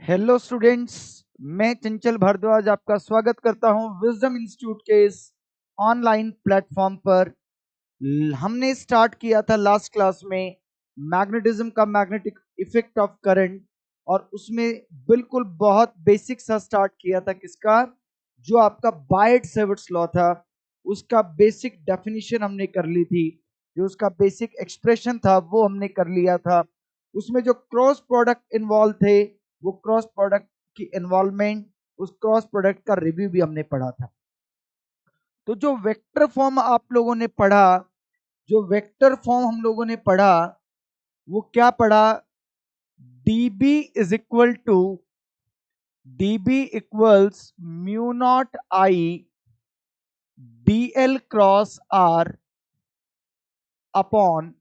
Hello students, मैं चंचल भारद्वाज आपका स्वागत करता हूं विजडम इंस्टीट्यूट के इस ऑनलाइन प्लेटफॉर्म पर। हमने स्टार्ट किया था लास्ट क्लास में मैग्नेटिज्म का मैग्नेटिक इफेक्ट ऑफ करंट, और उसमें बिल्कुल बहुत बेसिक सा स्टार्ट किया था। किसका? जो आपका बायट-सेवर्ट्स लॉ था, उसका बेसिक डेफिनेशन हमने कर ली थी। जो उसका बेसिक एक्सप्रेशन था वो हमने कर लिया था। उसमें जो क्रॉस प्रोडक्ट इन्वॉल्व थे, वो क्रॉस प्रोडक्ट की इन्वॉल्वमेंट, उस क्रॉस प्रोडक्ट का रिव्यू भी हमने पढ़ा था। तो जो वेक्टर फॉर्म आप लोगों ने पढ़ा, जो वेक्टर फॉर्म हम लोगों ने पढ़ा, वो क्या पढ़ा? dB is equal to dB equals mu naught I dl cross r upon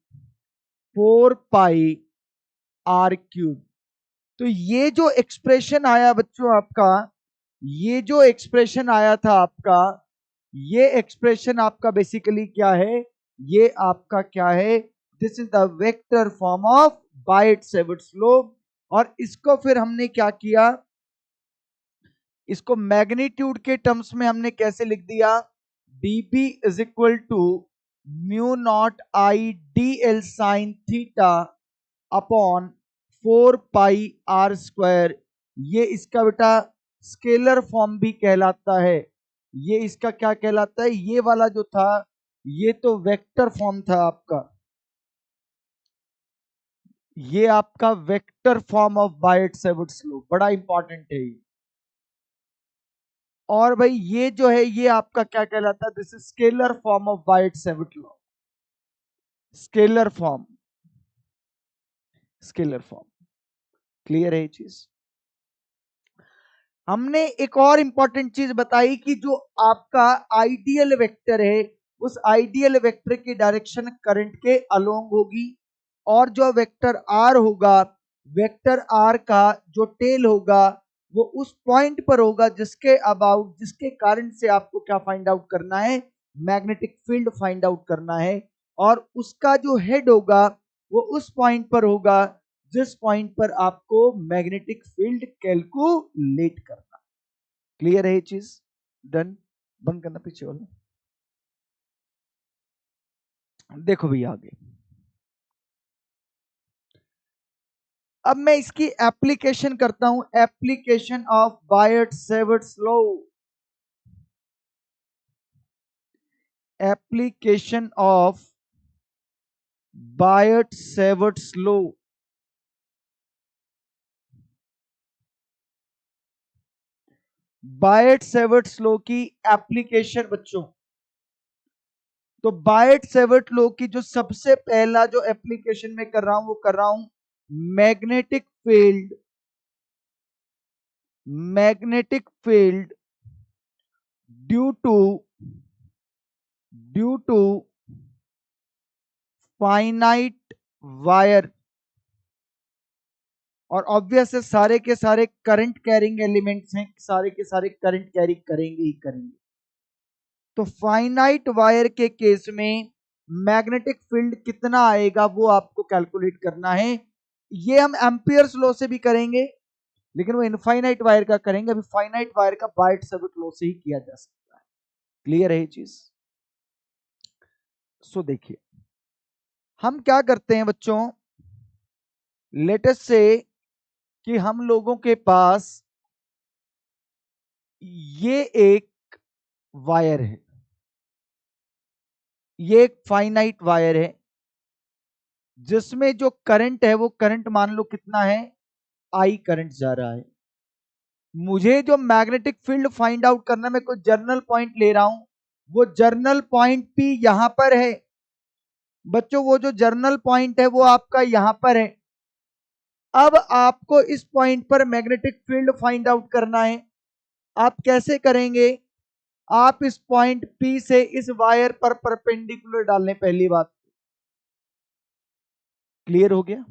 4 pi r cube. तो ये जो एक्सप्रेशन आया बच्चों आपका, ये जो एक्सप्रेशन आया था आपका, ये एक्सप्रेशन आपका बेसिकली क्या है? ये आपका क्या है? This is the vector form of Biot Savart's law. और इसको फिर हमने क्या किया? इसको मैग्नीट्यूड के टर्म्स में हमने कैसे लिख दिया? dB is equal to mu naught I dl sine theta upon 4 pi r square. ये इसका बेटा स्केलर फॉर्म भी कहलाता है। ये इसका क्या कहलाता है? ये वाला जो था, ये तो वेक्टर फॉर्म था आपका। ये आपका vector form of Biot Savart's law, बड़ा इंपॉर्टेंट है ये। और भाई ये जो है, ये आपका क्या कहलाता है? This is scalar form of Biot Savart's law. Scalar form, scalar form. Clear है ये चीज? हमने एक और इंपॉर्टेंट चीज बताई कि जो आपका आइडियल वेक्टर है, उस आइडियल वेक्टर की डायरेक्शन करंट के अलोंग होगी, और जो वेक्टर आर होगा, वेक्टर आर का जो टेल होगा, वो उस पॉइंट पर होगा जिसके अबाउट, जिसके कारण से आपको क्या फाइंड आउट करना है? मैग्नेटिक फील्ड फाइंड आउट करना है। और उसका जो हेड होगा, वो उस पॉइंट पर होगा जिस पॉइंट पर आपको मैग्नेटिक फील्ड कैलकुलेट करना। क्लियर है ये चीज? डन। बंद करना पीछे वाला। देखो भैया आगे, अब मैं इसकी एप्लीकेशन करता हूं। Application of Biot Savart's law. Application of Biot Savart's law. Biot Savart's law की एप्लीकेशन बच्चों, तो बायट-सेवर्ट लॉ की जो सबसे पहला जो एप्लीकेशन में कर रहा हूं, वो कर रहा हूं magnetic field, magnetic field due to finite wire. और ऑब्वियस है, सारे के सारे करंट कैरिंग एलिमेंट्स हैं, सारे के सारे करंट कैरी करेंगे ही करेंगे। तो फाइनाइट वायर के केस में मैग्नेटिक फील्ड कितना आएगा वो आपको कैलकुलेट करना है। ये हम एम्पियर्स लॉ से भी करेंगे, लेकिन वो इनफाइनाइट वायर का करेंगे। अभी फाइनाइट वायर का बायट-सेवर्ट लॉ से ही किया जा सकता है। क्लियर है ये चीज? सो देखिए, हम क्या करते हैं बच्चों, लेटेस्ट से कि हम लोगों के पास ये एक वायर है, ये एक फाइनाइट वायर है, जिसमें जो करंट है, वो करंट मान लो कितना है? I करंट जा रहा है। मुझे जो मैग्नेटिक फील्ड फाइंड आउट करना, मैं कोई जर्नल पॉइंट ले रहा हूं, वो जर्नल पॉइंट P यहां पर है बच्चों। वो जो जर्नल पॉइंट है वो आपका यहां पर है। अब आपको इस पॉइंट पर मैग्नेटिक फील्ड फाइंड आउट करना है। आप कैसे करेंगे? आप इस पॉइंट P से इस वायर पर परपेंडिकुलर डालने, पहली बात। क्लियर हो गया?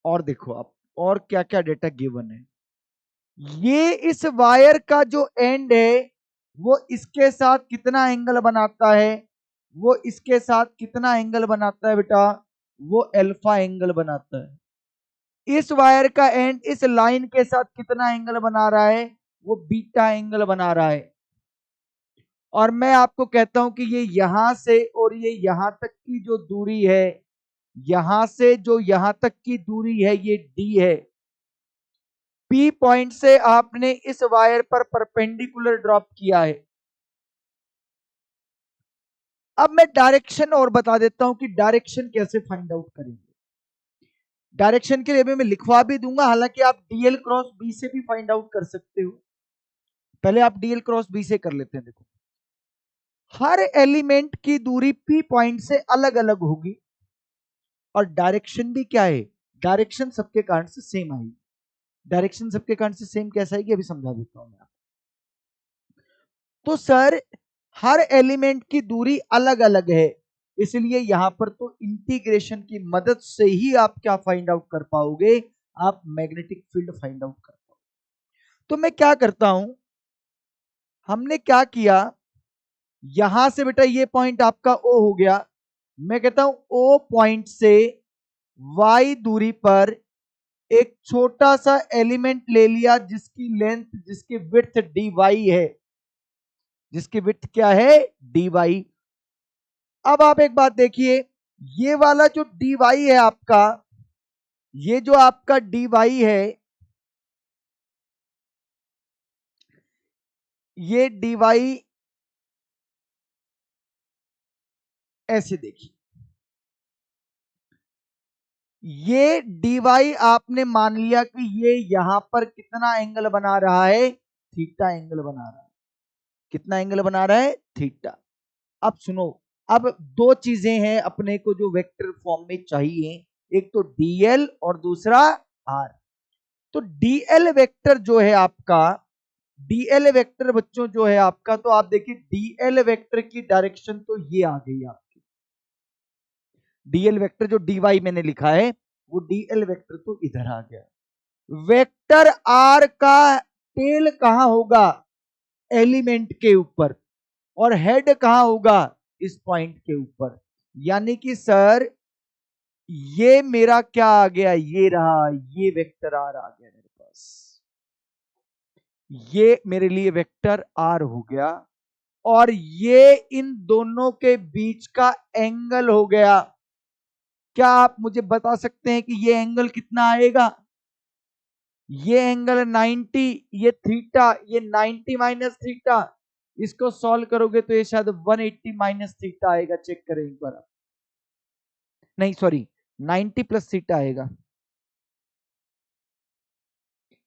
और देखो आप, और क्या क्या डेटा गिवन है। ये इस वायर का जो एंड है, वो इसके साथ कितना एंगल बनाता है? वो इसके साथ कितना एंगल बनाता है बेटा, वो अल्फा एंगल बनाता है। इस वायर का एंड इस लाइन के साथ कितना एंगल बना रहा है, वो बीटा एंगल बना रहा है। और मैं आपको कहता हूं कि ये यहां से और ये यहां तक की जो दूरी है, यहां से जो यहां तक की दूरी है, ये डी है। पी पॉइंट से आपने इस वायर पर परपेंडिकुलर ड्रॉप किया है। अब मैं डायरेक्शन और बता देता हूं कि डायरेक्शन कैसे फाइंड आउट करेंगे। डायरेक्शन के लिए भी मैं लिखवा भी दूंगा, हालांकि आप डीएल क्रॉस बी से भी फाइंड आउट कर सकते हो। पहले आप डीएल क्रॉस बी से कर लेते हैं। देखो, हर एलिमेंट की दूरी पी पॉइंट से अलग अलग होगी और डायरेक्शन भी क्या है, डायरेक्शन सबके कारण से सेम आएगी। डायरेक्शन सबके कारण से सेम कैसा आएगी, अभी समझा देता हूं मैं आपको। तो सर, हर एलिमेंट की दूरी अलग अलग है, इसलिए यहां पर तो इंटीग्रेशन की मदद से ही आप क्या फाइंड आउट कर पाओगे, आप मैग्नेटिक फील्ड फाइंड आउट कर पाओगे। तो मैं क्या करता हूं, हमने क्या किया, यहां से बेटा ये पॉइंट आपका ओ हो गया। मैं कहता हूं ओ पॉइंट से वाई दूरी पर एक छोटा सा एलिमेंट ले लिया जिसकी लेंथ, जिसकी विड्थ डी वाई है, जिसकी विड्थ क्या है, डी वाई। अब आप एक बात देखिए, ये वाला जो डी वाई है आपका, ये जो आपका डी वाई है, ये डी वाई ऐसे देखिए, ये डी वाई आपने मान लिया कि ये यहां पर कितना एंगल बना रहा है, थीटा एंगल बना रहा है। कितना एंगल बना रहा है, थीटा। अब सुनो, अब दो चीजें हैं अपने को जो वेक्टर फॉर्म में चाहिए, एक तो डीएल और दूसरा आर। तो डीएल वेक्टर जो है आपका, डीएल वेक्टर बच्चों जो है आपका, तो आप देखिए डीएल वेक्टर की डायरेक्शन तो ये आ गई आपकी। डीएल वेक्टर जो डीवाई मैंने लिखा है, वो डीएल वेक्टर तो इधर आ गया। वेक्टर आर का टेल कहां होगा, एलिमेंट के ऊपर, और हेड कहां होगा, इस पॉइंट के ऊपर। यानी कि सर, ये मेरा क्या आ गया, ये रहा, ये वेक्टर आर आ गया मेरे पास। ये मेरे लिए वेक्टर आर हो गया, और ये इन दोनों के बीच का एंगल हो गया। क्या आप मुझे बता सकते हैं कि ये एंगल कितना आएगा, ये एंगल 90, ये थीटा, ये 90 माइनस थीटा। इसको सॉल्व करोगे तो ये शायद 180 माइनस थीटा आएगा, चेक करें एक बार। नहीं सॉरी, 90 प्लस थीटा आएगा।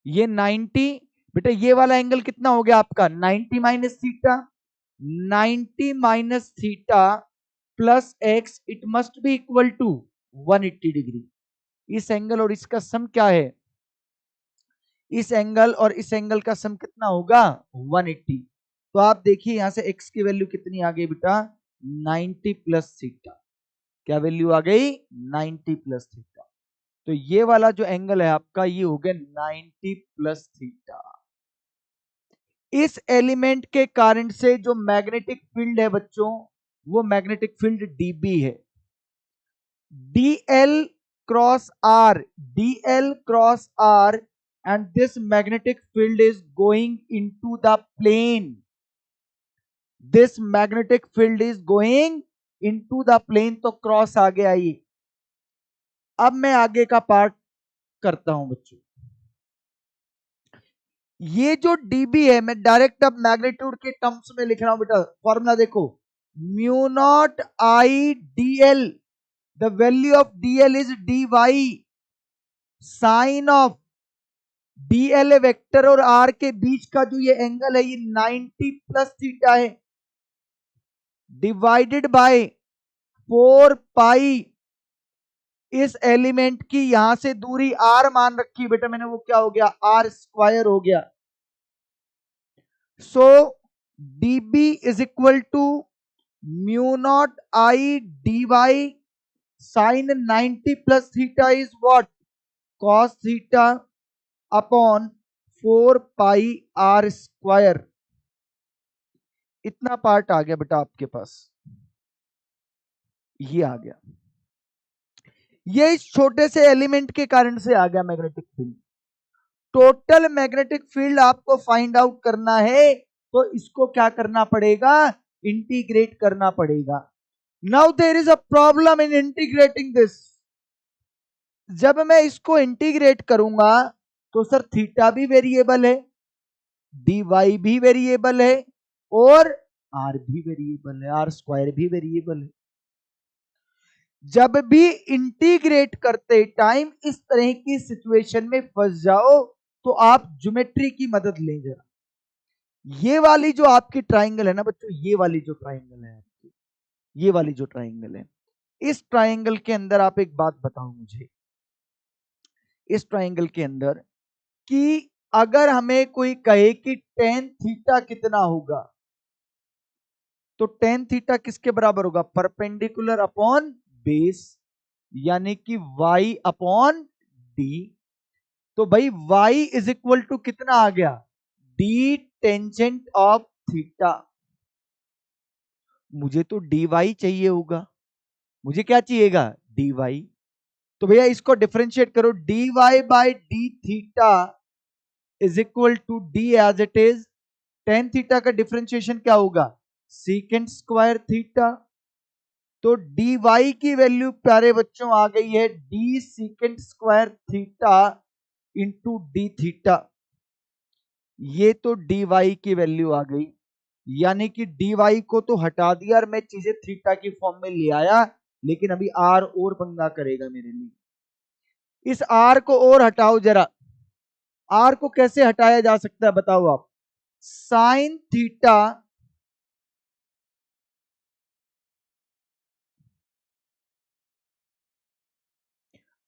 ये 90, बेटा ये वाला एंगल कितना हो गया आपका, 90 minus theta. 90 minus theta plus x, it must be equal to 180 degree. इस एंगल और इसका सम क्या है, इस एंगल और इस एंगल का सम कितना होगा, 180। तो आप देखिए यहां से x की वैल्यू कितनी आ गई बेटा, 90 प्लस थीटा। क्या वैल्यू आ गई, 90 प्लस थीटा। तो ये वाला जो एंगल है आपका, ये हो गया 90 प्लस थीटा। इस एलिमेंट के कारण से जो मैग्नेटिक फील्ड है बच्चों, वो मैग्नेटिक फील्ड डीबी है। Dl cross r, dl cross r, and this magnetic field is going into the plane. This magnetic field is going into the plane, तो क्रॉस आ गया ये। अब मैं आगे का पार्ट करता हूं बच्चों। ये जो डीबी है, मैं डायरेक्ट अब मैग्नीट्यूड के टर्म्स में लिख रहा हूं बेटा। फॉर्मूला देखो, mu naught I d l, the value of dl is d Y sine of dl vector और आर के बीच का जो ये एंगल है, ये 90 प्लस थीटा है, डिवाइडेड बाय 4 पाई इस एलिमेंट की यहां से दूरी आर मान रखी बेटा मैंने, वो क्या हो गया, आर स्क्वायर हो गया। So DB is equal to mu naught I D Y sine 90 plus theta is what, cos theta upon 4 pi R square. इतना पार्ट आ गया बेटा आपके पास। ये आ गया, ये इस छोटे से एलिमेंट के कारण से आ गया magnetic field. Total magnetic field आपको फाइंड आउट करना है तो इसको क्या करना पड़ेगा, इंटीग्रेट करना पड़ेगा। Now there is a problem in integrating this. जब मैं इसको इंटीग्रेट करूंगा तो सर थीटा भी वेरिएबल है, dy भी वेरिएबल है और r भी वेरिएबल है, r स्क्वायर भी वेरिएबल है। जब भी इंटीग्रेट करते टाइम इस तरह की सिचुएशन में फंस जाओ तो आप ज्योमेट्री की मदद लें जरा। ये वाली जो आपकी ट्राइंगल है ना बच्चों, ये वाली जो ट्राइंगल है आपकी, ये वाली जो ट्राइंगल है, इस ट्राइंगल के अंदर आप एक बात बताओ मुझे, इस ट्राइंगल के अंदर कि अगर हमें कोई कहे कि टेन थीटा कितना होगा, तो टेन थीटा किसके बराबर होगा, परपेंडिकुलर अपॉन बेस, यानी कि y अपॉन डी। तो भाई y इज इक्वल टू कितना आ गया, डी टेंजेंट ऑफ थीटा। मुझे तो dy चाहिए होगा, मुझे क्या चाहिएगा, dy। तो भैया इसको डिफरेंशिएट करो, dy by d theta is equal to d as it is, tan theta का डिफरेंशिएशन क्या होगा, सीकेंट स्क्वायर थीटा। तो dy की वैल्यू प्यारे बच्चों आ गई है d secant square theta into d theta. ये तो dy की वैल्यू आ गई, यानी कि dy को तो हटा दिया और मैं चीजें थीटा की फॉर्म में ले आया, लेकिन अभी r और पंगा करेगा मेरे लिए। इस r को और हटाओ जरा, r को कैसे हटाया जा सकता है बताओ आप, साइन थीटा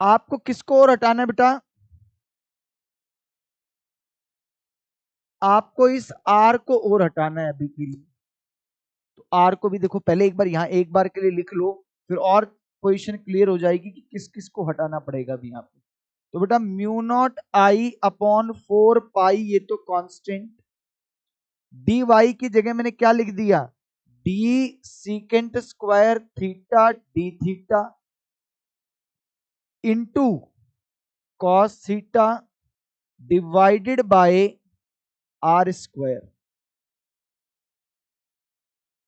आपको किसको और हटाना है बेटा, आपको इस r को और हटाना है अभी के लिए। तो r को भी देखो, पहले एक बार यहां एक बार के लिए लिख लो, फिर और पोजीशन क्लियर हो जाएगी कि किस किस को हटाना पड़ेगा अभी यहाँ पे। तो बेटा mu naught I upon 4 pi, ये तो कांस्टेंट, डी वाई की जगह मैंने क्या लिख दिया, d secant square theta D theta into cos theta divided by r square.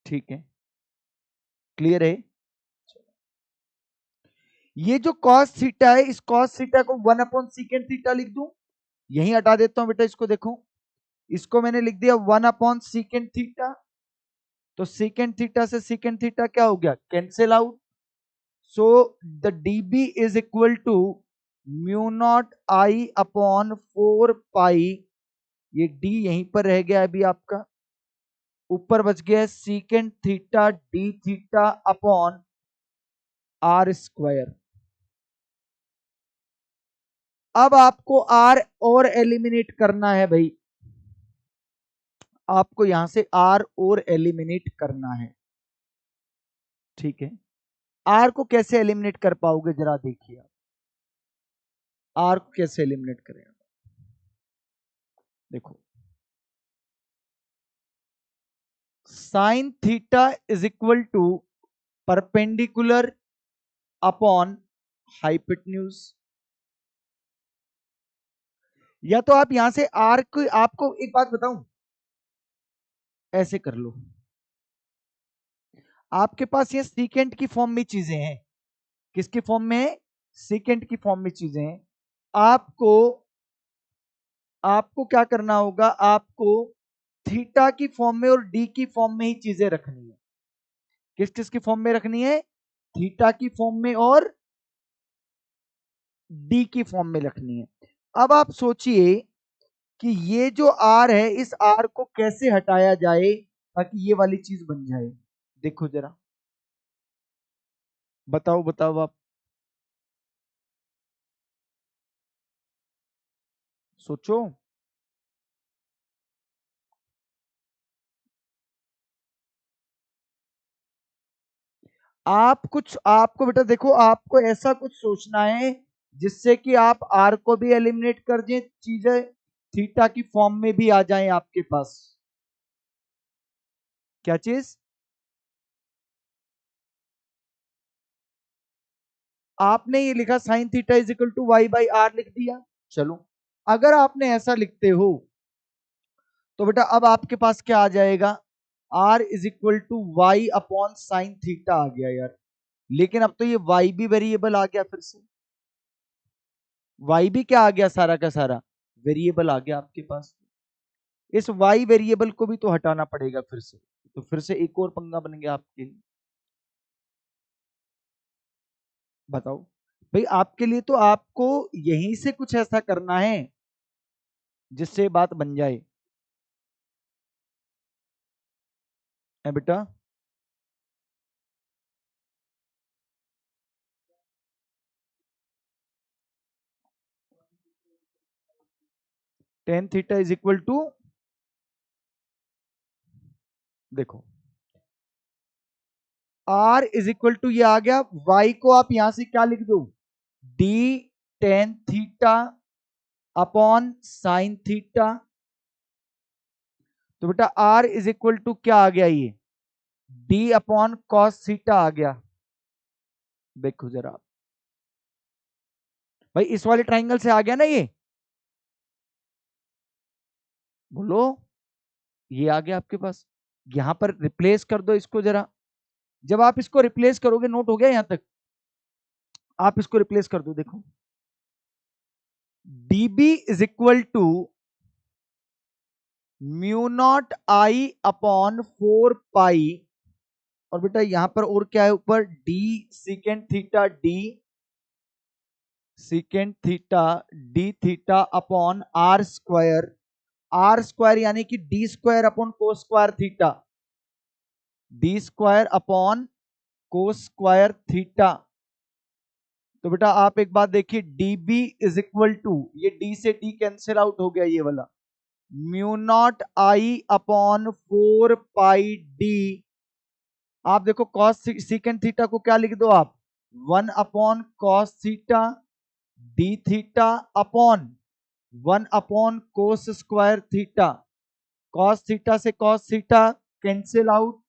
ठीक है, क्लियर है। ये जो कॉस थीटा है, इस कॉस थीटा को 1/सीकेंट थीटा लिख दूं, यही हटा देता हूं बेटा, इसको देखो, इसको मैंने लिख दिया 1/सीकेंट थीटा। तो सीकेंट थीटा से सीकेंट थीटा क्या हो गया, cancel out. So the dB is equal to mu naught I upon 4 pi, ये d यहीं पर रह गया अभी आपका, ऊपर बच गया secant theta D theta upon r square. अब आपको आर और एलिमिनेट करना है भाई, आपको यहां से आर और एलिमिनेट करना है। ठीक है, आर को कैसे एलिमिनेट कर पाओगे जरा देखिए, आर को कैसे एलिमिनेट करें, देखो sine theta is equal to perpendicular upon hypotenuse, या तो आप यहां से आर को, आपको एक बात बताऊं, ऐसे कर लो, आपके पास ये सीकेंट की फॉर्म में चीजें हैं, किसकी फॉर्म में है, सीकेंट की फॉर्म में चीजें हैं। आपको आपको क्या करना होगा, आपको थीटा की फॉर्म में और डी की फॉर्म में ही चीजें रखनी है। किस किस की फॉर्म में रखनी है, थीटा की फॉर्म में और डी की फॉर्म में रखनी है। अब आप सोचिए कि ये जो आर है, इस आर को कैसे हटाया जाए ताकि ये वाली चीज बन जाए, देखो जरा, बताओ बताओ आप, सोचो। आप कुछ, आपको बेटा देखो, आपको ऐसा कुछ सोचना है जिससे कि आप आर को भी एलिमिनेट कर दें, चीजें थीटा की फॉर्म में भी आ जाएं आपके पास। क्या चीज, आपने ये लिखा sine theta is equal to y by r लिख दिया। चलो अगर आपने ऐसा लिखते हो तो बेटा अब आपके पास क्या आ जाएगा, R is equal to Y upon sine theta आ गया यार। लेकिन अब तो ये वाई भी वेरिएबल आ गया, फिर से वाई भी क्या आ गया, सारा का सारा वेरिएबल आ गया आपके पास। इस वाई वेरिएबल को भी तो हटाना पड़ेगा फिर से, तो फिर से एक और पंगा बन गया आपके लिए। बताओ भाई, आपके लिए तो आपको यहीं से कुछ ऐसा करना है जिससे बात बन जाए। है बेटा, tan theta is equal to, देखो आर इज इक्वल टू ये आ गया, वाई को आप यहां से क्या लिख दो, D tan theta upon sine theta. तो बेटा आर इज इक्वल टू क्या आ गया, ये डी अपॉन कॉस थीटा आ गया। देखो जरा भाई, इस वाले ट्राइंगल से आ गया ना ये, बोलो ये आ गया आपके पास। यहां पर रिप्लेस कर दो इसको जरा। जब आप इसको रिप्लेस करोगे, नोट हो गया यहां तक, आप इसको रिप्लेस कर दो। देखो dB is equal to mu naught I upon 4 pi, और बेटा यहां पर और क्या है ऊपर, d secant theta, d secant theta D theta upon r square, r square यानी कि d square upon cos square theta, d square upon cos square theta. तो बेटा आप एक बात देखिए, dB इज इक्वल टू, ये d से d कैंसिल आउट हो गया ये वाला, mu naught I upon 4 pi D. आप देखो कॉस सीकेंड थीटा को क्या लिख दो आप, 1 upon cos theta D theta upon 1 upon cos square theta. Cos theta से cos theta cancel out,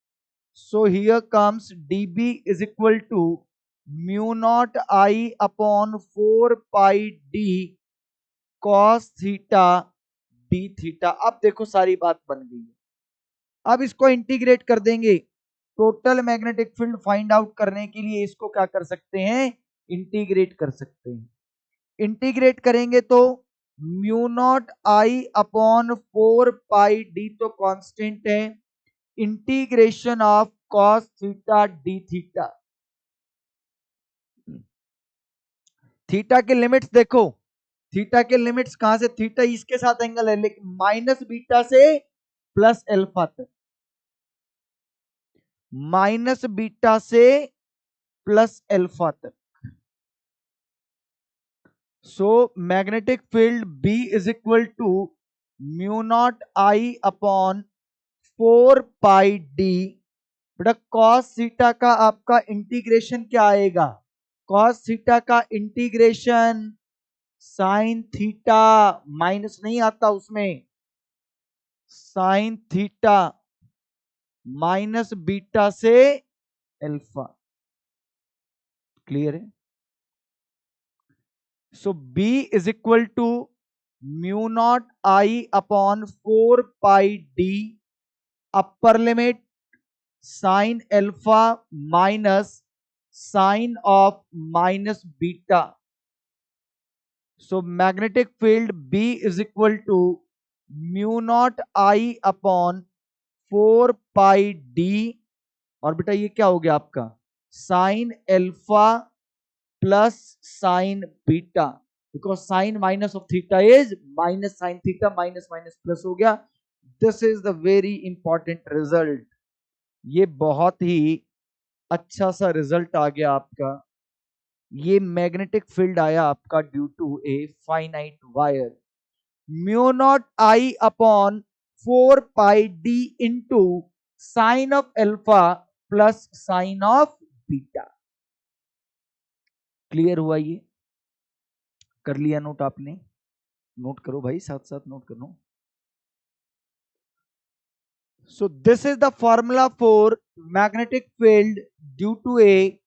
so here comes dB is equal to mu naught I upon 4 pi D cos theta D theta. अब देखो सारी बात बन गई है। अब इसको इंटीग्रेट कर देंगे, total magnetic field find out करने के लिए इसको क्या कर सकते हैं, इंटीग्रेट कर सकते हैं। इंटीग्रेट करेंगे तो mu naught I upon 4 pi d तो कांस्टेंट है, integration of cos theta D theta. Theta के लिमिट्स देखो, थीटा के लिमिट्स कहां से, थीटा इसके साथ एंगल है लेकिन माइनस बीटा से प्लस अल्फा तक, माइनस बीटा से प्लस अल्फा तक। So magnetic field B is equal to mu naught I upon 4 pi d. बेटा कॉस थीटा का आपका इंटीग्रेशन क्या आएगा, कॉस थीटा का इंटीग्रेशन साइन थीटा, माइनस नहीं आता उसमें, साइन थीटा माइनस बीटा से अल्फा। क्लियर है। So B is equal to mu naught I upon 4 pi d, upper limit sine alpha minus sine of minus beta. So magnetic field B is equal to mu naught I upon 4 pi d, और बेटा ये क्या हो गया आपका, sine alpha plus sine beta, because sine minus of theta is minus sign theta, minus minus plus हो गया। This is the very important result. ये बहुत ही अच्छा सा रिजल्ट आ गया आपका। ये मैग्नेटिक फील्ड आया आपका due to a finite wire, mu naught I upon 4 pi d into sine of alpha plus sine of beta. Clear हुआ ये, कर लिया नोट आपने, नोट करो भाई, साथ साथ नोट करो। So this is the formula for magnetic field due to a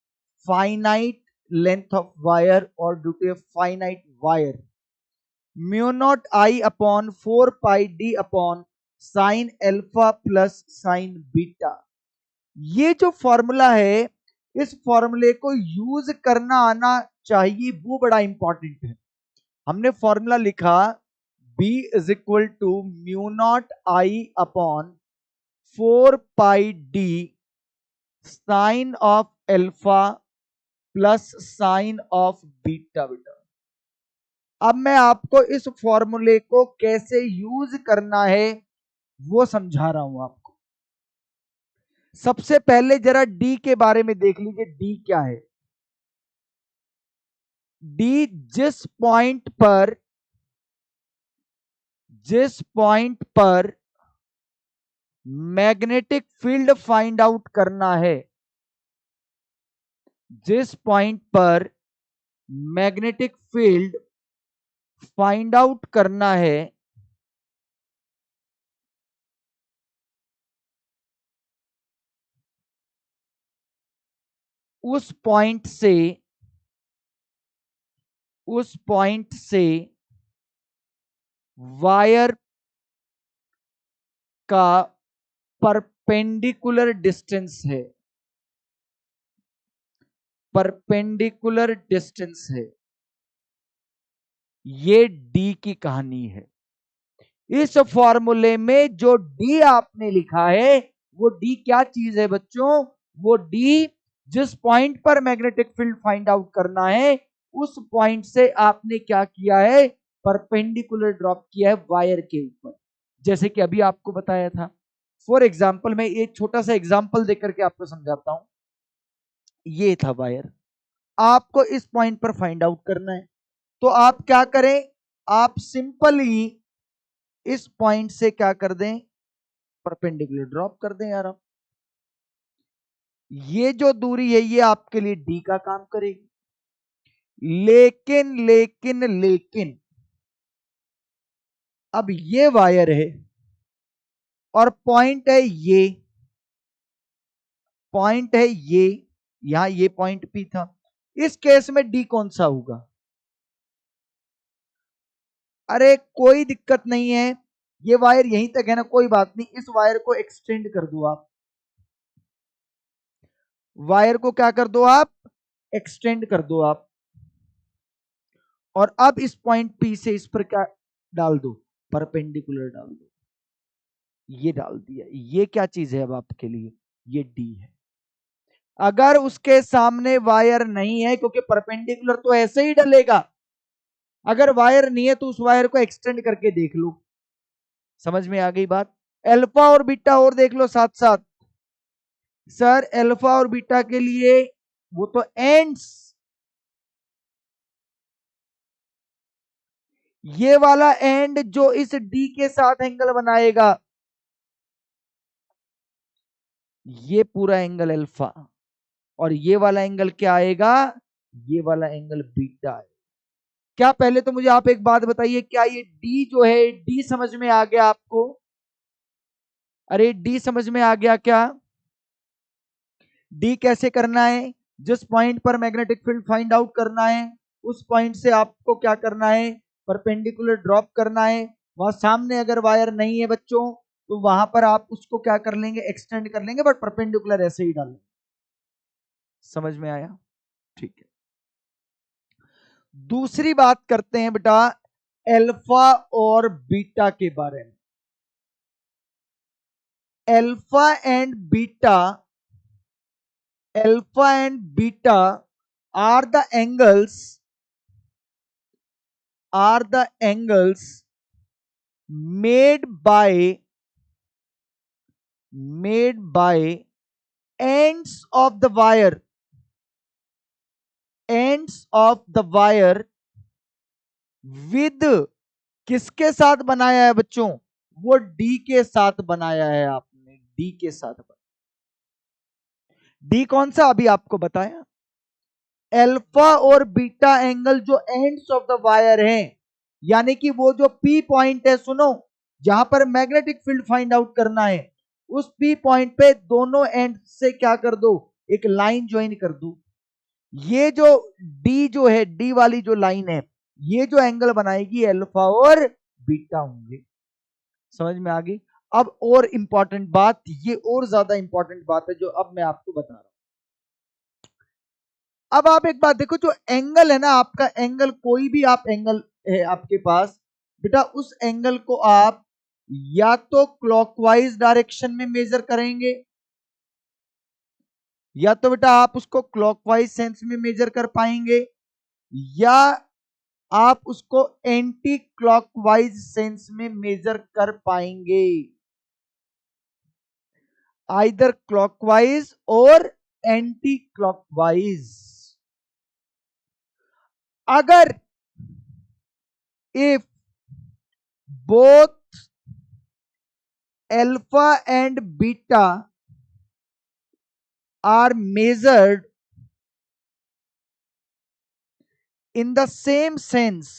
finite length of wire or due to a finite wire. Mu naught I upon 4 pi d upon sin alpha plus sin beta. ये जो formula है, इस फॉर्मूले को use करना आना चाहिए, वो बड़ा इंपॉर्टेंट है। हमने फॉर्मूला लिखा B is equal to mu naught I upon 4 pi d sine of alpha plus sine of beta. बेटा अब मैं आपको इस फॉर्मूले को कैसे यूज करना है वो समझा रहा हूं आपको। सबसे पहले जरा डी के बारे में देख लीजिए, डी क्या है। डी जिस पॉइंट पर मैग्नेटिक फील्ड फाइंड आउट करना है, जिस पॉइंट पर मैग्नेटिक फील्ड फाइंड आउट करना है, उस पॉइंट से वायर का परपेंडिकुलर डिस्टेंस है, परपेंडिकुलर डिस्टेंस है। ये डी की कहानी है। इस फॉर्मूले में जो डी आपने लिखा है, वो डी क्या चीज है बच्चों? वो डी जिस पॉइंट पर मैग्नेटिक फील्ड फाइंड आउट करना है, उस पॉइंट से आपने क्या किया है? परपेंडिकुलर ड्रॉप किया है वायर के ऊपर, जैसे कि अभी आपको बताया था। फॉर एग्जाम्पल मैं एक छोटा सा एग्जाम्पल देकर के आपको समझाता हूं। ये था वायर, आपको इस पॉइंट पर फाइंड आउट करना है, तो आप क्या करें? आप सिंपली इस पॉइंट से क्या कर दें? परपेंडिकुलर ड्रॉप कर दें यार। आप ये जो दूरी है ये आपके लिए डी का काम करेगी। लेकिन अब ये वायर है और पॉइंट है ये, पॉइंट है ये, यहां ये पॉइंट पी था। इस केस में डी कौन सा होगा? अरे कोई दिक्कत नहीं है, ये वायर यहीं तक है ना, कोई बात नहीं। इस वायर को एक्सटेंड कर दो आप, वायर को क्या कर दो आप? एक्सटेंड कर दो आप। और अब इस पॉइंट पी से इस पर क्या डाल दो? परपेंडिकुलर डाल दो। ये डाल दिया। ये क्या चीज है अब आपके लिए? ये डी है। अगर उसके सामने वायर नहीं है, क्योंकि परपेंडिकुलर तो ऐसे ही डलेगा, अगर वायर नहीं है तो उस वायर को एक्सटेंड करके देख लो। समझ में आ गई बात? अल्फा और बीटा और देख लो साथ साथ। सर अल्फा और बीटा के लिए वो तो एंड्स, ये वाला एंड जो इस डी के साथ एंगल बनाएगा, ये पूरा एंगल अल्फा, और ये वाला एंगल क्या आएगा? ये वाला एंगल बीटा है। क्या पहले तो मुझे आप एक बात बताइए, क्या ये डी जो है, डी समझ में आ गया आपको? अरे डी समझ में आ गया क्या? डी कैसे करना है? जिस पॉइंट पर मैग्नेटिक फील्ड फाइंड आउट करना है, उस पॉइंट से आपको क्या करना है? परपेंडिकुलर ड्रॉप करना है। वहां सामने अगर वायर नहीं है बच्चों, तो वहां पर आप उसको क्या कर लेंगे? एक्सटेंड कर लेंगे, बट परपेंडिकुलर ऐसे ही डालेंगे। समझ में आया? ठीक है। दूसरी बात करते हैं बेटा अल्फा और बीटा के बारे में। Alpha and beta, alpha and beta are the angles made by ends of the wire, with किसके साथ बनाया है बच्चों? वो डी के साथ बनाया है आपने, डी के साथ। डी कौन सा अभी आपको बताया? अल्फा और बीटा एंगल जो एंड्स ऑफ द वायर हैं, यानी कि वो जो पी पॉइंट है, सुनो, जहां पर मैग्नेटिक फील्ड फाइंड आउट करना है, उस पी पॉइंट पे दोनों एंड से क्या कर दो? एक लाइन ज्वाइन कर दो। ये जो डी जो है, डी वाली जो लाइन है, ये जो एंगल बनाएगी अल्फा और बीटा होंगे। समझ में आ गई? अब और इंपॉर्टेंट बात, ये और ज्यादा इंपॉर्टेंट बात है जो अब मैं आपको बता रहा हूं। अब आप एक बात देखो, जो एंगल है ना आपका, एंगल कोई भी आप एंगल है आपके पास बेटा, उस एंगल को आप या तो क्लॉकवाइज डायरेक्शन में मेजर करेंगे, या तो बेटा आप उसको क्लॉकवाइज सेंस में मेजर कर पाएंगे, या आप उसको एंटी क्लॉकवाइज सेंस में मेजर कर पाएंगे। आइदर क्लॉकवाइज और एंटी क्लॉकवाइज। अगर if both alpha and beta are measured in the same sense,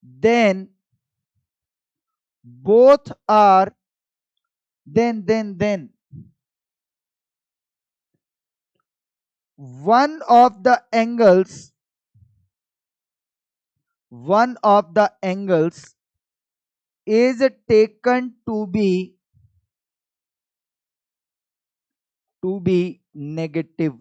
then both are then one of the angles is taken to be negative.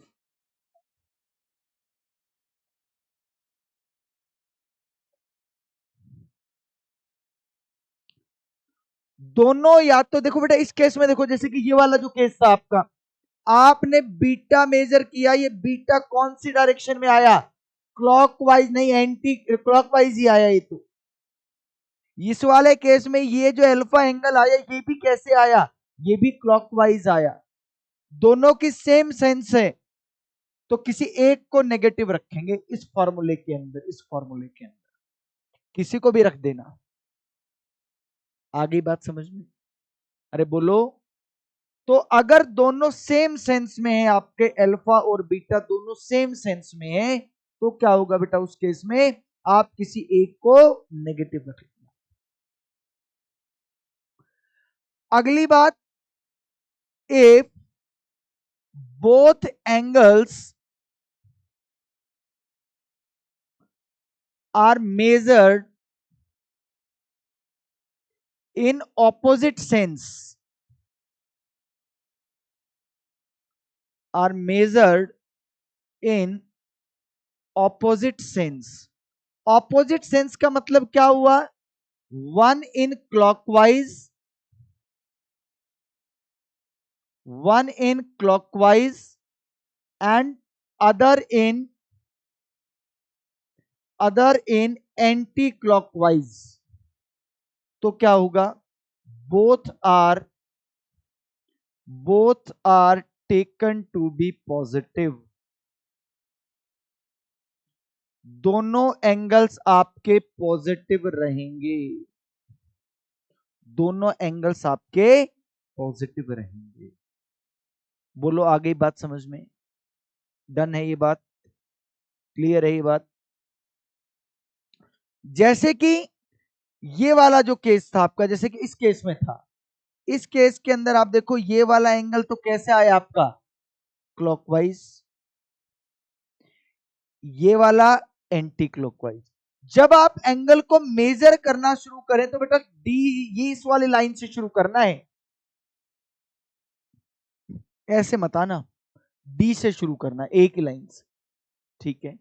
दोनों, या तो देखो बेटा इस केस में देखो, जैसे कि ये वाला जो केस था आपका, आपने बीटा मेजर किया, ये बीटा कौन सी डायरेक्शन में आया? क्लॉकवाइज नहीं, एंटी क्लॉकवाइज ही आया। ये तो इस वाले केस में ये जो अल्फा एंगल आया, ये भी कैसे आया? ये भी क्लॉकवाइज आया। दोनों की सेम सेंस है, तो किसी एक को नेगेटिव रखेंगे इस फॉर्मूले के अंदर, किसी को भी रख देना। आगे बात समझ में? अरे बोलो। तो अगर दोनों सेम सेंस में है, आपके अल्फा और बीटा दोनों सेम सेंस में है, तो क्या होगा बेटा? उस केस में आप किसी एक को नेगेटिव रखेंगे। अगली बात, if both angles are measured in opposite sense, are measured in opposite sense। opposite sense का मतलब क्या हुआ? one in clockwise and other in anti clockwise। तो क्या होगा? both are taken to be positive। दोनों एंगल्स आपके पॉजिटिव रहेंगे, बोलो आगे बात समझ में? डन है ये बात? क्लियर है ये बात? जैसे कि ये वाला जो केस था आपका, जैसे कि इस केस में था, इस केस के अंदर आप देखो, ये वाला एंगल तो कैसे आया आपका? क्लॉकवाइज, ये वाला एंटी क्लॉकवाइज। जब आप एंगल को मेजर करना शुरू करें तो बेटा डी, ये इस वाली लाइन से शुरू करना है, ऐसे मत आना, डी से शुरू करना, एक ही लाइन से। ठीक है?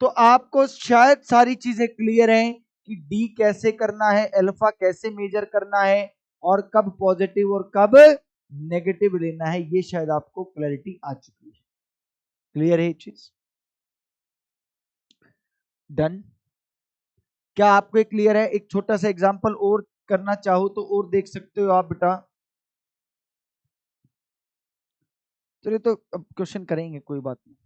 तो आपको शायद सारी चीजें क्लियर हैं कि डी कैसे करना है, अल्फा कैसे मेजर करना है, और कब पॉजिटिव और कब नेगेटिव लेना है, ये शायद आपको क्लैरिटी आ चुकी है। क्लियर है ये चीज? डन? क्या आपको क्लियर है? एक छोटा सा एग्जांपल और करना चाहो तो और देख सकते हो आप बेटा। चलिए तो अब क्वेश्चन करेंगे, कोई बात नहीं।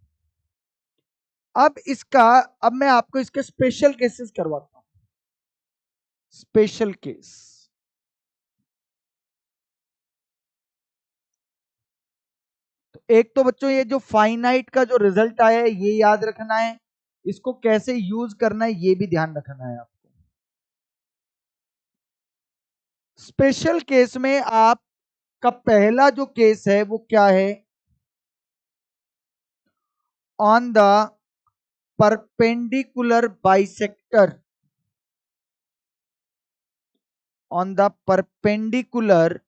अब मैं आपको इसके स्पेशल केसेस करवाता हूं। स्पेशल केस, तो एक तो बच्चों ये जो फाइनाइट का जो रिजल्ट आया है ये याद रखना है, इसको कैसे यूज करना है ये भी ध्यान रखना है आपको। स्पेशल केस में आपका पहला जो केस है वो क्या है? On the perpendicular bisector, on the perpendicular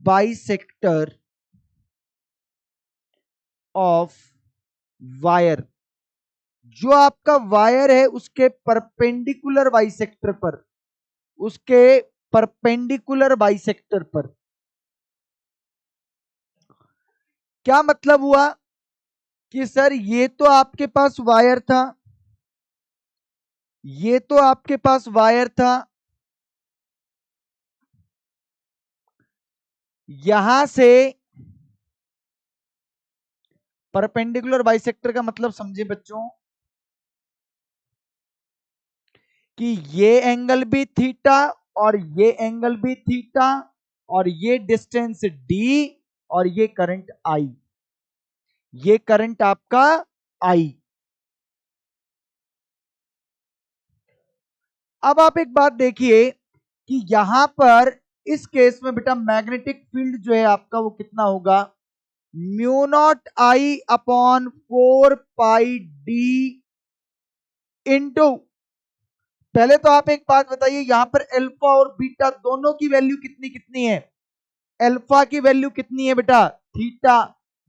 bisector of wire, जो आपका वायर है उसके परपेंडिकुलर बाइसेक्टर पर, उसके परपेंडिकुलर बाइसेक्टर पर। क्या मतलब हुआ कि सर ये तो आपके पास वायर था, ये तो आपके पास वायर था, यहां से परपेंडिकुलर बाइसेक्टर का मतलब समझे बच्चों कि ये एंगल भी थीटा और ये एंगल भी थीटा और ये डिस्टेंस डी और ये करंट आई, ये करंट आपका आई। अब आप एक बात देखिए कि यहां पर इस केस में बेटा मैग्नेटिक फील्ड जो है आपका वो कितना होगा? Mu naught I upon 4 pi d into, पहले तो आप एक बात बताइए, यहां पर अल्फा और बीटा दोनों की वैल्यू कितनी कितनी है? अल्फा की वैल्यू कितनी है बेटा? थीटा।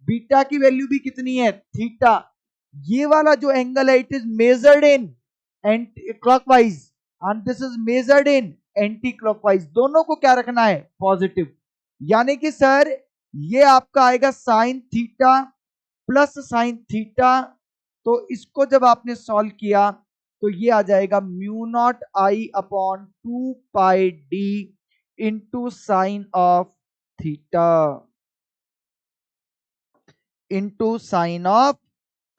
बीटा की वैल्यू भी कितनी है? थीटा। ये वाला जो एंगल है it is measured in anti clockwise and this is measured in anti clockwise, दोनों को क्या रखना है? पॉजिटिव। यानी कि सर ये आपका आएगा sine theta plus sine theta, तो इसको जब आपने सॉल्व किया तो ये आ जाएगा mu naught I upon 2 pi d into sine of theta, into sine of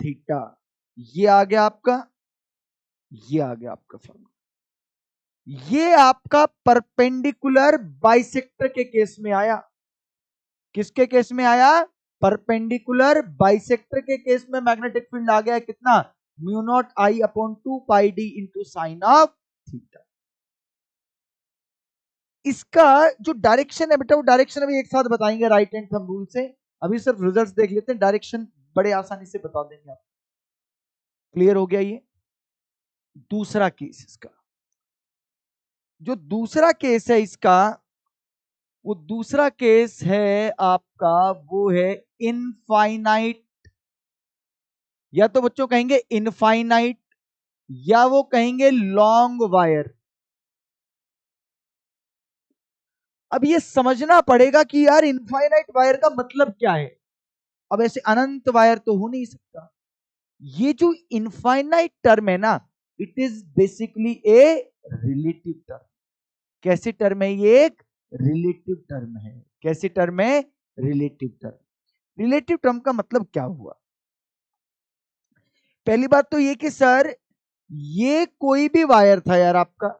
theta. ये आ गया आपका, ये आ गया आपका फॉर्मूला। ये आपका परपेंडिकुलर बाइसेक्टर के केस में आया। किसके केस में आया? परपेंडिकुलर बाइसेक्टर के केस में मैग्नेटिक फील्ड आ गया कितना? Mu naught I upon 2 pi d into sine of theta. इसका जो डायरेक्शन है बेटा वो डायरेक्शन अभी एक साथ बताएंगे राइट हैंड थंब रूल से, अभी सिर्फ रिजल्ट्स देख लेते हैं, डायरेक्शन बड़े आसानी से बता देंगे आप। क्लियर हो गया? ये दूसरा केस, इसका जो दूसरा केस है इसका, वो दूसरा केस है आपका वो है इनफाइनाइट, या तो बच्चों कहेंगे इनफाइनाइट या वो कहेंगे लॉन्ग वायर। अब ये समझना पड़ेगा कि यार इनफाइनाइट वायर का मतलब क्या है। अब ऐसे अनंत वायर तो हो नहीं सकता। ये जो इनफाइनाइट टर्म है ना, it is basically a relative term. कैसी टर्म है ये? एक रिलेटिव टर्म है। कैसी टर्म है? Relative term. रिलेटिव टर्म का मतलब क्या हुआ? पहली बात तो ये कि सर ये कोई भी वायर था यार आपका,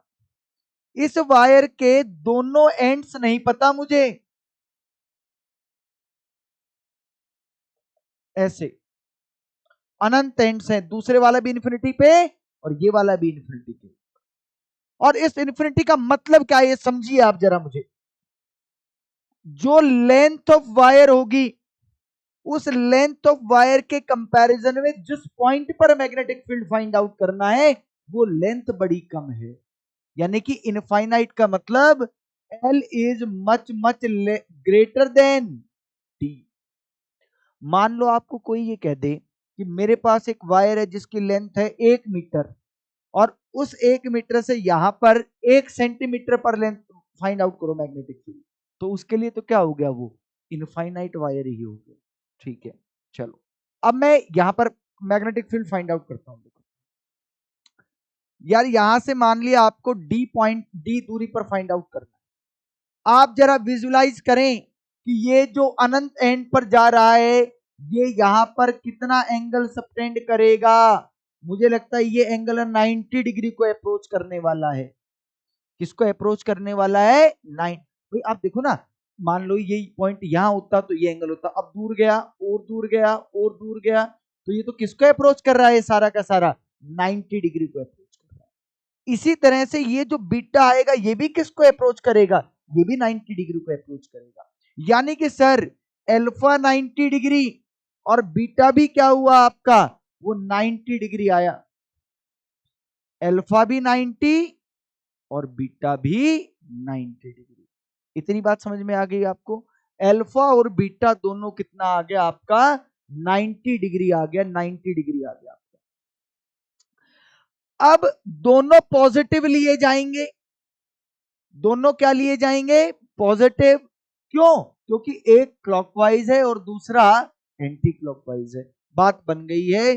इस वायर के दोनों एंड्स नहीं पता मुझे, ऐसे अनंत एंड्स हैं, दूसरे वाला भी इन्फिनिटी पे और ये वाला भी इन्फिनिटी पे। और इस इन्फिनिटी का मतलब क्या है ये समझिए आप जरा मुझे। जो लेंथ ऑफ वायर होगी उस लेंथ ऑफ वायर के कंपैरिजन में जिस पॉइंट पर मैग्नेटिक फील्ड फाइंड आउट करना है वो लेंथ बड़ी कम है। यानी कि इनफाइनाइट का मतलब L is much much greater than D। मान लो आपको कोई ये कह दे कि मेरे पास एक वायर है जिसकी लेंथ है 1 मीटर और उस 1 मीटर से यहां पर 1 सेंटीमीटर पर लेंथ फाइंड आउट करो मैग्नेटिक फील्ड, तो उसके लिए तो क्या हो गया? वो इनफाइनाइट वायर ही हो गया। ठीक है, चलो अब मैं यहां पर मैग्नेटिक फील्ड फाइंड आउट करता हूं। देखो यार यहां से मान लिया आपको डी पॉइंट, डी दूरी पर फाइंड आउट करना है। आप जरा विजुलाइज करें कि ये जो अनंत एंड पर जा रहा है ये यहां पर कितना एंगल सबटेंड करेगा? मुझे लगता है ये एंगल 90 डिग्री को अप्रोच करने वाला है। किसको अप्रोच करने वाला है? 9। भाई आप देखो ना, मान लो ये पॉइंट यहां होता तो ये एंगल होता, अब दूर गया और दूर गया और दूर गया, तो ये तो किसको अप्रोच कर रहा है? सारा का सारा 90 डिग्री को अप्रोच कर रहा है। इसी तरह से ये जो बीटा आएगा ये भी किसको अप्रोच करेगा? ये भी 90 डिग्री को अप्रोच करेगा। यानी कि सर अल्फा 90 डिग्री और बीटा भी क्या हुआ आपका, वो 90 डिग्री आया। अल्फा भी 90 और बीटा भी 90 डिग्री। इतनी बात समझ में आ गई आपको? अल्फा और बीटा दोनों कितना आ गया आपका, 90 डिग्री आ गया, 90 डिग्री आ गया आपका। अब दोनों पॉजिटिव लिए जाएंगे, दोनों क्या लिए जाएंगे, पॉजिटिव। क्यों? क्योंकि एक क्लॉकवाइज है और दूसरा एंटी क्लॉकवाइज है। बात बन गई है,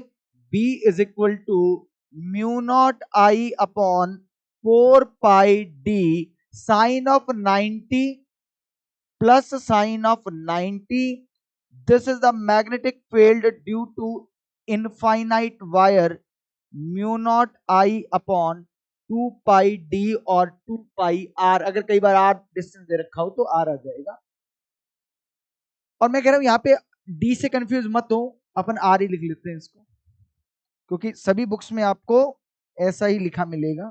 B is equal to mu naught I upon 4 pi d sine of 90 plus sine of 90। This is the magnetic field due to infinite wire, mu naught I upon 2 pi d और 2 पाई are. अगर कई बार are distance दे रखा हो तो are आ जाएगा। और मैं कह रहा हूं यहां पे डी से कंफ्यूज मत हो, अपन आर ही लिख लेते हैं इसको, क्योंकि सभी बुक्स में आपको ऐसा ही लिखा मिलेगा।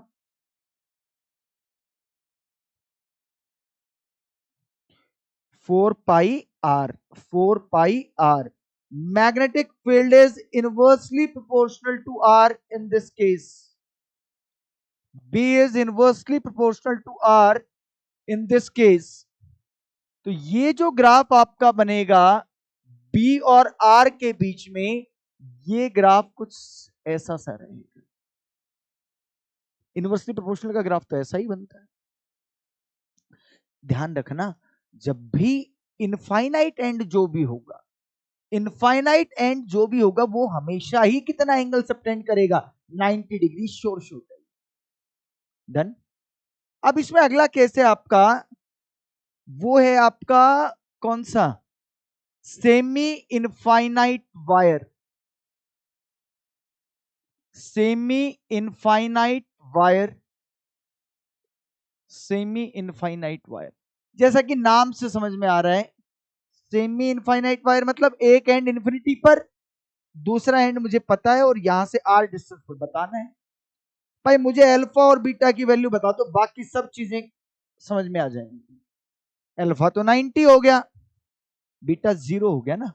Four pi r. Magnetic field is inversely proportional to R in this case. B is inversely proportional to R in this case. तो ये जो ग्राफ आपका बनेगा B और R के बीच में, ये ग्राफ कुछ ऐसा सा रहेगा। इनवर्सली प्रोपोर्शनल का ग्राफ तो ऐसा ही बनता है। ध्यान रखना, जब भी इनफाइनाइट एंड जो भी होगा, इनफाइनाइट एंड जो भी होगा वो हमेशा ही कितना एंगल सबटेंड करेगा, 90 डिग्री श्योर शूट है। डन। अब इसमें अगला केस है आपका, वो है आपका कौन सा, semi infinite wire. Semi infinite wire, semi infinite wire, जैसा कि नाम से समझ में आ रहा है, सेमी इनफाइनाइट वायर मतलब एक एंड इंफिनिटी पर, दूसरा एंड मुझे पता है और यहां से आर डिस्टेंस पर बताना है। भाई मुझे अल्फा और बीटा की वैल्यू बता दो, बाकी सब चीजें समझ में आ जाएंगी। अल्फा तो 90 हो गया, बीटा 0 हो गया ना।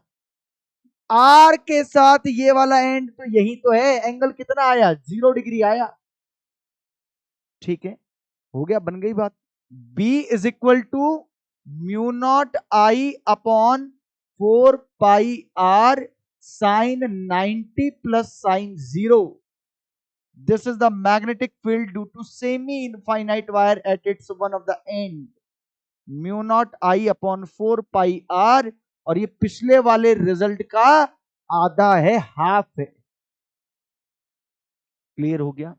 आर के साथ ये वाला एंड तो यही तो है, एंगल कितना आया, 0 डिग्री आया। ठीक है, हो गया, बन गई बात। B is equal to mu naught I upon 4 pi r sine 90 plus sine 0। This is the magnetic field due to semi-infinite wire at its one of the end. Mu naught I upon 4 pi r, और ये पिछले वाले result का आधा है, half है। Clear हो गया?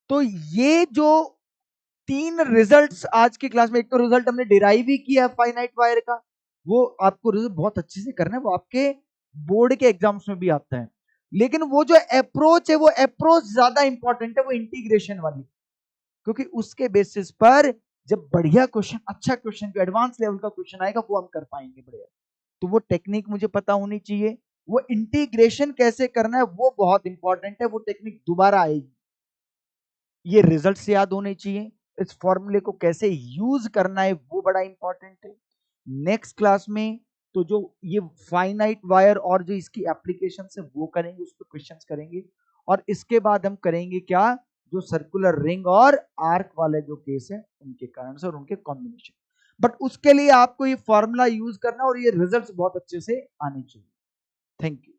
तो ये जो तीन रिजल्ट्स आज की क्लास में, एक तो रिजल्ट हमने डिराइव ही किया फाइनाइट वायर का, वो आपको रिजल्ट बहुत अच्छे से करना है, वो आपके बोर्ड के एग्जाम्स में भी आता है। लेकिन वो जो अप्रोच है, वो अप्रोच ज्यादा इंपॉर्टेंट है, वो इंटीग्रेशन वाली, क्योंकि उसके बेसिस पर जब बढ़िया क्वेश्चन, अच्छा क्वेश्चन, एडवांस लेवल का क्वेश्चन आएगा, वो हम कर पाएंगे बढ़िया। तो वो टेक्निक मुझे पता होनी चाहिए, वो इंटीग्रेशन कैसे करना है वो बहुत इंपॉर्टेंट है, वो टेक्निक दोबारा आएगी। ये रिजल्ट्स याद होने चाहिए, इस फॉर्मूले को कैसे यूज करना है वो बड़ा इंपॉर्टेंट है। नेक्स्ट क्लास में तो जो ये फाइनाइट वायर और जो इसकी एप्लीकेशन है वो करेंगे, उस पर क्वेश्चंस करेंगे। और इसके बाद हम करेंगे क्या, जो सर्कुलर रिंग और आर्क वाले जो केस है उनके कारण से और उनके कॉम्बिनेशन। बट उसके लिए आपको ये फॉर्मूला यूज करना और ये रिजल्ट्स बहुत अच्छे से आने चाहिए। Thank you.